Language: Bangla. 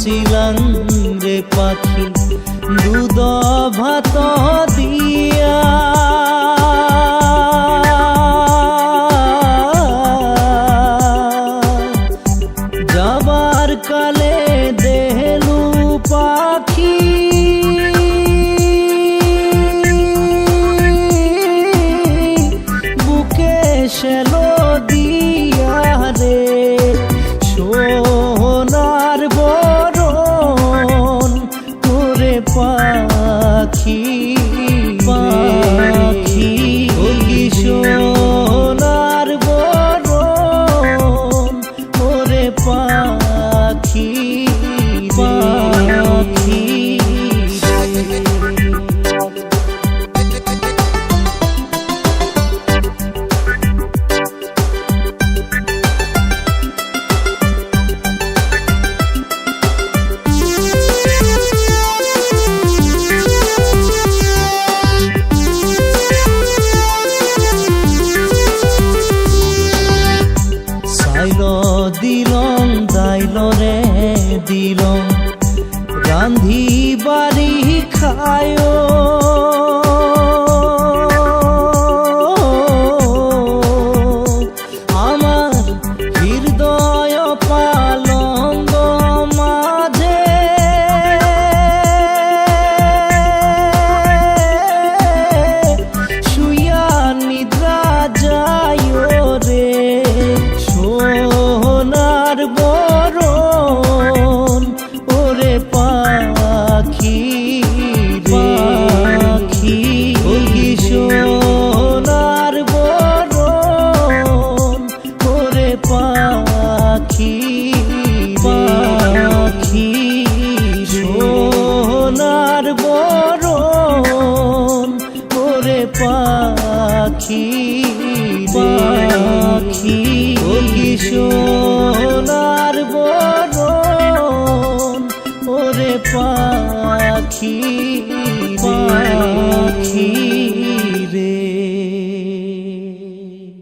ছিলাম রে পাখি দুধ ভাত দিয়া যাবার কালে দেহলু পাখি বুকে শেলো দিয়া রে সোনার বরণ করে পাখি পাখি সোনার বরণ করে পাখি পাখি দিলং দাইল রে দিলং রান্ধি বাড়ি খায় আমার হৃদয় পালঙ্গ মাঝে শুইয়া নিদ্রা যায় রে সোনার বরণ ওরে পাখি পাখি সোনার বরণ ওরে পাখি পাখি সোনার বরণ ওরে পাখি পাখি সোনার বরণ ওরে পাখি।